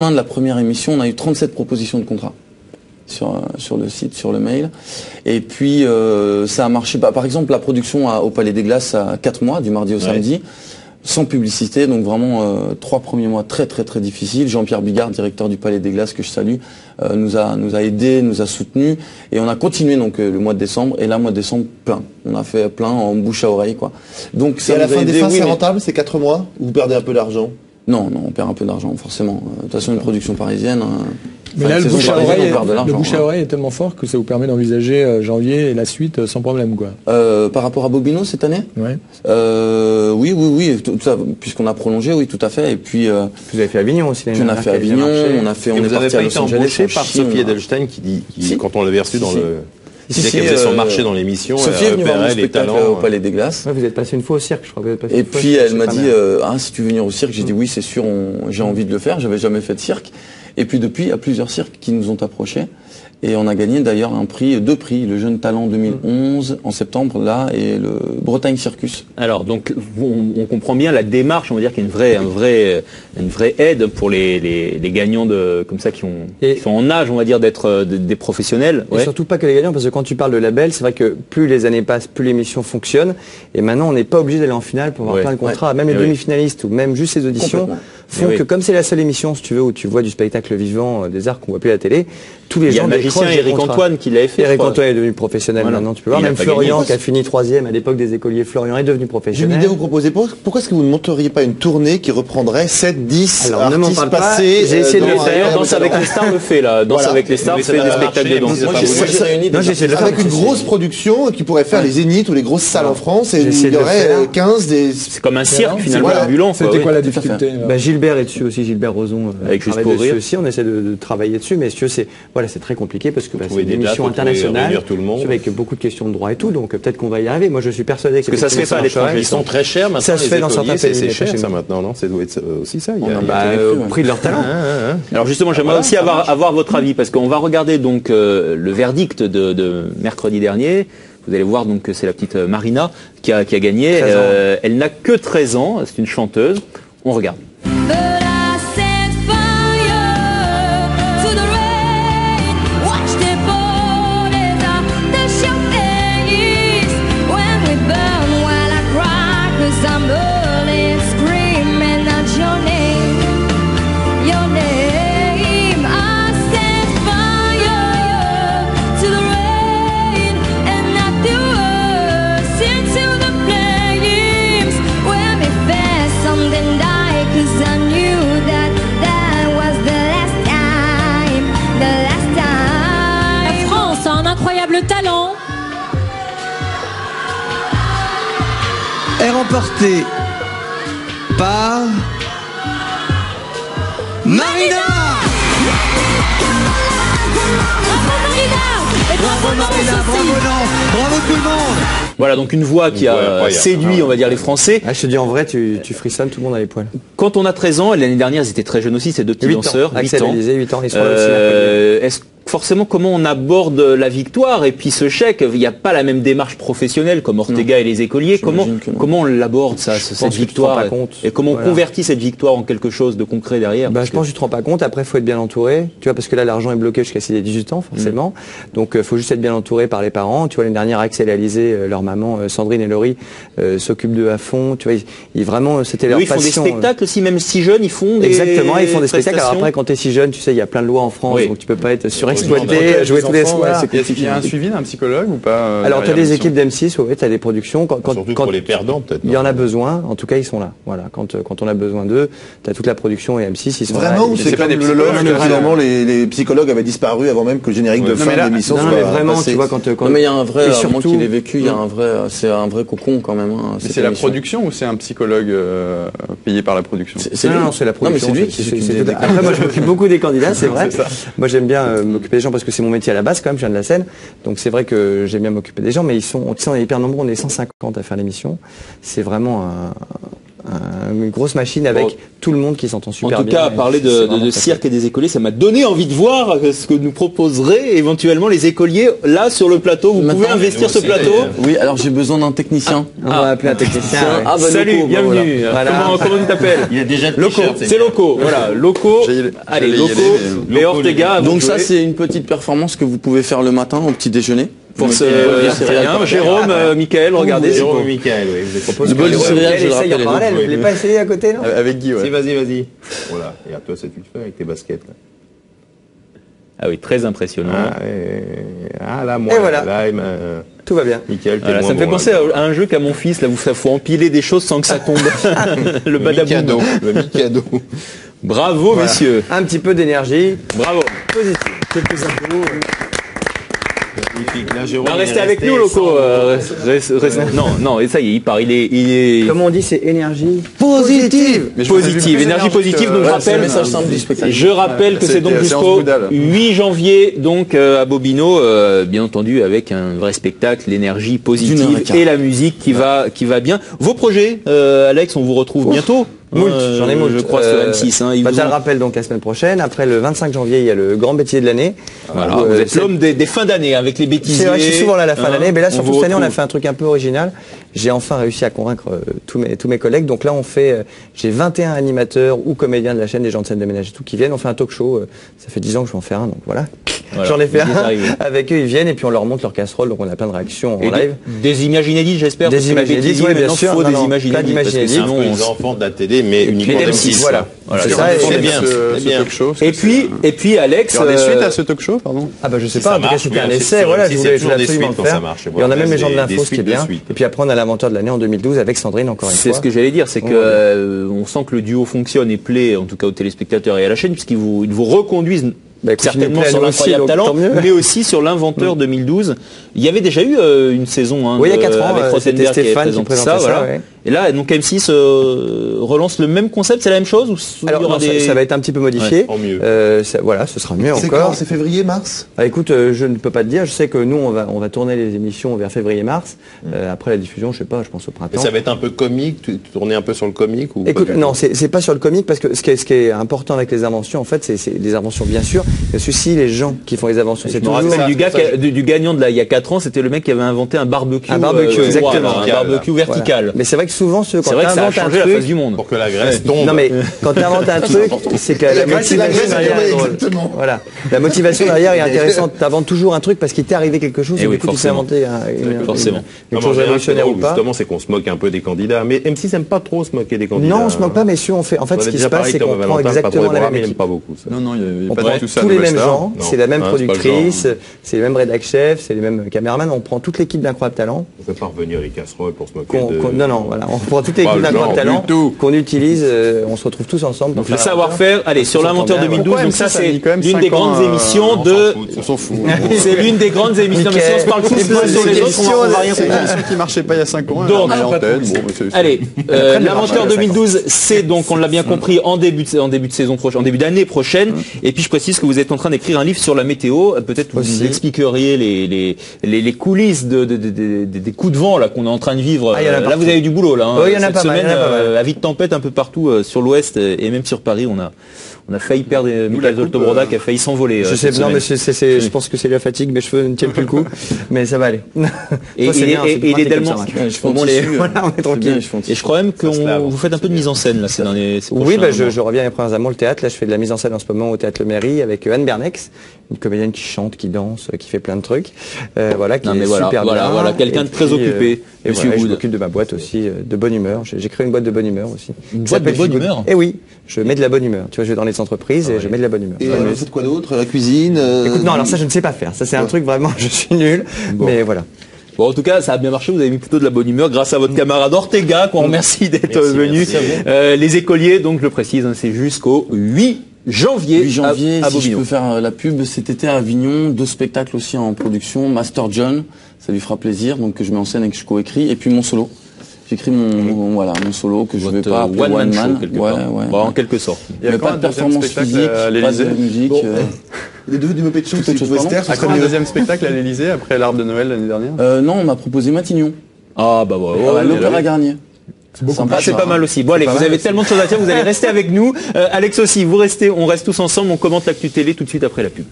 De la première émission, on a eu 37 propositions de contrat sur le site, sur le mail. Et puis, ça a marché. Par exemple, la production au Palais des Glaces à 4 mois, du mardi au samedi, sans publicité. Donc vraiment, 3 premiers mois très difficiles. Jean-Pierre Bigard, directeur du Palais des Glaces, que je salue, nous a aidés, nous a soutenus. Et on a continué donc le mois de décembre. Et là, mois de décembre, plein. On a fait plein en bouche à oreille, quoi. Donc, et à la fin des fins, c'est rentable, ces 4 mois? Ou vous perdez un peu d'argent? Non, on perd un peu d'argent, forcément. De toute façon, une production parisienne... Mais là, le bouche à oreille est tellement fort que ça vous permet d'envisager janvier et la suite sans problème, quoi. Par rapport à Bobino cette année? Ouais. Oui, tout ça, puisqu'on a prolongé, oui, tout à fait. Et puis... vous avez fait Avignon aussi. Puis on a fait Avignon, on est parti à Los Angeles. Embauché par Sophie Edelstein qui quand on l'avait reçu dans le... Il disait qu'elle faisait son marché dans l'émission, Sophie est venue voir mon spectacle au Palais des Glaces. Ouais, vous êtes passé une fois au cirque, je crois. Et puis elle m'a dit, si tu veux venir au cirque, j'ai dit oui, c'est sûr, j'ai envie de le faire, j'avais jamais fait de cirque. Et puis depuis, il y a plusieurs cirques qui nous ont approchés. Et on a gagné d'ailleurs deux prix, le Jeune Talent 2011 en septembre là et le Bretagne Circus. Alors donc on comprend bien la démarche, on va dire qu'il y a une vraie aide pour les gagnants comme ça qui sont en âge, on va dire, d'être des professionnels. Et surtout pas que les gagnants, parce que quand tu parles de label, c'est vrai que plus les années passent, plus l'émission fonctionne. Et maintenant on n'est pas obligé d'aller en finale pour avoir plein de contrats. Même les demi-finalistes ou même juste les auditions font que comme c'est la seule émission, si tu veux, où tu vois du spectacle vivant, des arts qu'on voit plus à la télé, tous les gens. Il y a le magicien Eric Antoine qui l'avait fait. Eric Antoine est devenu professionnel maintenant, tu peux voir. Même Florian qui a fini 3e à l'époque des écoliers, Florian est devenu professionnel. J'ai une idée à vous proposer. Pourquoi est-ce que vous ne monteriez pas une tournée qui reprendrait 7-10 artistes passés? J'ai essayé de le faire. Danse avec les stars le fait là. Danse avec les stars fait des spectacles de danse. Avec une grosse production qui pourrait faire les Zéniths ou les grosses salles en France et il y aurait 15 des... C'est comme un cirque finalement ambulant. C'était quoi la difficulté? Gilbert est dessus aussi, Gilbert Rozon. Avec Juste pour rire aussi, on essaie de travailler dessus, mais c'est très compliqué parce que c'est une émission internationale avec beaucoup de questions de droit et tout, donc peut-être qu'on va y arriver. Moi je suis persuadé que ça se fait pas à l'étranger. Ils sont très chers maintenant. Ça se fait dans certains pays. C'est cher ça maintenant, non? Ça doit être aussi ça. Au prix de leur talent. Alors justement, j'aimerais aussi avoir votre avis parce qu'on va regarder donc le verdict de mercredi dernier. Vous allez voir donc que c'est la petite Marina qui a gagné. Elle n'a que 13 ans, c'est une chanteuse. On regarde. Talent est remporté par Marina. Bravo Marina, bravo tout le monde. Voilà donc une voix qui a séduit, on va dire, les Français. Je te dis en vrai, tu frissonnes, tout le monde a les poils. Quand on a 13 ans, l'année dernière ils étaient très jeunes aussi, ces deux petits danseurs, 8 ans. 8 ans, ils sont est-ce forcément comment on aborde la victoire et puis ce chèque, il n'y a pas la même démarche professionnelle comme Ortega et les écoliers. Comment on l'aborde cette victoire et comment on convertit cette victoire en quelque chose de concret derrière? Je pense que tu te rends pas compte. Après, il faut être bien entouré. Tu vois, parce que là, l'argent est bloqué jusqu'à 18 ans, forcément. Donc, il faut juste être bien entouré par les parents. Tu vois, l'année dernière, Axel et Alizé, leur maman, Sandrine et Laurie, s'occupent d'eux à fond. Tu vois, vraiment, c'était leur passion. Ils font des spectacles aussi, même si jeunes, ils font des Exactement, ils font des spectacles. Alors après, quand tu es si jeune, tu sais, il y a plein de lois en France, donc tu peux pas être surexploité, jouer tous les soirs. Il y a un suivi d'un psychologue ou pas? Alors, tu as des équipes d'M6, tu as des productions. Surtout pour les perdants, peut-être. Il y en a besoin, en tout cas, ils sont là. Voilà, quand on a besoin d'eux, tu as toute la production et M6, ils sont là. Vraiment, c'est comme le loge que finalement les psychologues avaient disparu avant même que le générique de fin de l'émission soit. Non, mais vraiment, tu vois, quand. Non, mais il y a un vrai, moi qui l'ai vécu, il y a c'est un vrai cocon quand même. C'est la production ou c'est un psychologue payé par la production? Non, c'est la production. Non, mais c'est lui. Après, moi, je m'occupe beaucoup des candidats, c'est vrai. Moi, j'aime bien m'occuper des gens parce que c'est mon métier à la base, quand même, je viens de la scène. Donc, c'est vrai que j'aime bien m'occuper des gens, mais on est hyper nombreux, on est 150 à faire l'émission. C'est vraiment une grosse machine avec tout le monde qui s'entend super bien. En tout cas, parler de cirque et des écoliers, ça m'a donné envie de voir ce que nous proposeraient éventuellement les écoliers là sur le plateau. Vous pouvez investir ce plateau. Oui, alors j'ai besoin d'un technicien. On va appeler un technicien. Salut, bienvenue. Comment tu t'appelles? Il y a déjà Loco. C'est Loco. Voilà, Loco. Allez, Loco. Mais Ortega. Donc ça, c'est une petite performance que vous pouvez faire le matin au petit déjeuner. Pour ce Jérôme, Michael, regardez. Jérôme, Michael, oui. Vous propose le bol de céréales, je le rappelle. En parallèle, vous voulez pas essayer à côté, non? Avec Guy, ouais. Si, vas-y. Voilà. Regarde, toi, ça tu le fais avec tes baskets, là. Ah oui, très impressionnant. Là, moi, et voilà. Là, tout va bien. Michael, voilà, ça me fait penser à un jeu qu'a mon fils, là, où il faut empiler des choses sans que ça tombe. Le badaboum. Le Mikado. Bravo, messieurs. Un petit peu d'énergie. Bravo. Positif. Quelques infos. Restez avec nous, Loco. Non, et ça y est, il part. Il est. Comme on dit, c'est énergie positive. Énergie positive. Donc je rappelle que c'est donc jusqu'au 8 janvier, donc à Bobino, bien entendu, avec un vrai spectacle, l'énergie positive et la musique qui va bien. Vos projets, Alex, on vous retrouve bientôt. J'en ai moult, je crois, sur M6. Ça le rappelle donc la semaine prochaine. Après le 25 janvier, il y a le grand bêtisier de l'année. Voilà, vous êtes l'homme des fins d'année avec les bêtisiers. C'est vrai, je suis souvent là à la fin d'année, mais là surtout cette année, on a fait un truc un peu original. J'ai enfin réussi à convaincre tous mes collègues. Donc là, j'ai 21 animateurs ou comédiens de la chaîne, des gens de scène de ménage et tout, qui viennent. On fait un talk show. Ça fait 10 ans que je vais en faire un, donc voilà. J'en ai fait un avec eux, ils viennent et puis on leur montre leur casserole, donc on a plein de réactions en live. Des images inédites, j'espère. Des images inédites, oui, bien sûr. Il faut des images inédites. Sinon, les enfants de la télé, mais uniquement M6. Voilà. C'est ça, c'est bien. Ce talk show. Et puis, Alex. Il y aura des suites à ce talk show, pardon? Ah bah je sais pas. En tout cas, c'était un essai. Voilà, je voulais absolument le faire. Et on a même les gens de l'info, ce qui est bien. Et puis après, on a l'inventeur de l'année en 2012 avec Sandrine encore une fois. C'est ce que j'allais dire, c'est que on sent que le duo fonctionne et plaît, en tout cas aux téléspectateurs et à la chaîne, puisqu'ils vous reconduisent. Certainement sur l'incroyable talent, mais aussi sur l'inventeur 2012. Il y avait déjà eu une saison il y a 4 ans, avec Rothenberg qui présentait ça. Voilà. Et là, donc M6 relance le même concept, c'est la même chose ou Alors non, ça va être un petit peu modifié. Mieux. Voilà, ce sera mieux encore. C'est quand? C'est février, mars? Écoute, je ne peux pas te dire. Je sais que nous, on va tourner les émissions vers février-mars. Après la diffusion, je sais pas, je pense au printemps. Et ça va être un peu comique, tourner un peu sur le comique ou? Écoute, non, c'est pas sur le comique parce que ce qui est important avec les inventions, en fait, c'est des inventions bien sûr. Mais ceci, les gens qui font les inventions, c'est toujours du gagnant de là il y a 4 ans, c'était le mec qui avait inventé un barbecue. Exactement. Un barbecue vertical. Voilà. Mais c'est vrai que souvent, quand tu inventes un truc, la face du monde. Pour que la graisse tombe. Non mais quand tu inventes un truc, c'est que la motivation derrière est drôle. Voilà. La motivation derrière est intéressante. Tu inventes toujours un truc parce qu'il t'est arrivé quelque chose et du coup tu sais inventer une chose révolutionnaire ou pas. Justement, c'est qu'on se moque un peu des candidats. Mais M6 n'aime pas trop se moquer des candidats. Non, on se moque pas, mais si on fait. En fait, ce qui se passe, c'est qu'on prend exactement la même équipe. Non, il n'y a pas tout ça. Tous les mêmes gens, c'est la même productrice, c'est les mêmes rédac chefs, c'est les mêmes caméramans. On prend toute l'équipe d'Incroyable Talent. On ne peut pas revenir les casseroles pour se moquer Non, voilà. On prend toute l'équipe d'Incroyable Talent qu'on utilise, on se retrouve tous ensemble. Donc le savoir-faire, allez, sur l'inventeur 2012, donc ça c'est l'une des grandes émissions de... On s'en fout. C'est l'une des grandes émissions, mais si on se parle tous l'un sur les autres, on va rien comprendre. C'est une émission qui marchait pas il y a 5 ans. Allez, l'inventeur 2012, c'est donc, on l'a bien compris, en début de saison prochaine, en début d'année prochaine. Et puis je précise que vous êtes en train d'écrire un livre sur la météo. Peut-être vous nous expliqueriez les coulisses des coups de vent là qu'on est en train de vivre. Là vous avez du boulot là. Il y en a pas mal. Avis de tempête un peu partout sur l'ouest et même sur Paris. On a failli perdre Michael Zoltobroda qui a failli s'envoler. Je sais, non, mais je pense que c'est la fatigue, mes cheveux ne tiennent plus le coup, mais ça va aller. Et il est tellement. On est tranquille. Et je crois même que vous faites un peu de mise en scène là ces derniers. Oui, je reviens à mes premiers amours, le théâtre. Là, je fais de la mise en scène en ce moment au théâtre Le Mairie avec Anne Bernex, une comédienne qui chante, qui danse, qui fait plein de trucs. Voilà, qui est super bien. Voilà, quelqu'un de très occupé. Et je m'occupe de ma boîte aussi, de bonne humeur. J'ai créé une boîte de bonne humeur aussi. Une boîte de bonne humeur? Eh oui, je mets de la bonne humeur. Tu vois, je vais dans les entreprises et je mets de la bonne humeur. Et vous faites quoi d'autre? La cuisine? Écoute, non, alors ça, je ne sais pas faire. Ça, c'est un truc vraiment, je suis nul. Mais voilà. Bon, en tout cas, ça a bien marché. Vous avez mis plutôt de la bonne humeur grâce à votre camarade Ortega, qu'on remercie d'être venu. Les écoliers, donc je le précise, c'est jusqu'au 8 janvier. 8 janvier, à si je peux faire la pub, cet été à Avignon, 2 spectacles aussi en production. Master John, ça lui fera plaisir, donc que je mets en scène et que je co-écris. Et puis mon solo. J'écris mon solo que je vais pas appeler one man. En quelque sorte. Il n'y a pas de performance physique, pas de musique. Les deux Muppet Show, c'est tout western. À quand le deuxième spectacle à l'Elysée après l'Arbre de Noël l'année dernière? Non, on m'a proposé Matignon. Ah bah à l'Opéra Garnier. C'est pas mal aussi. Bon allez, vous avez tellement de choses à dire, vous allez rester avec nous. Alex aussi, on reste tous ensemble, on commente l'actu télé tout de suite après la pub.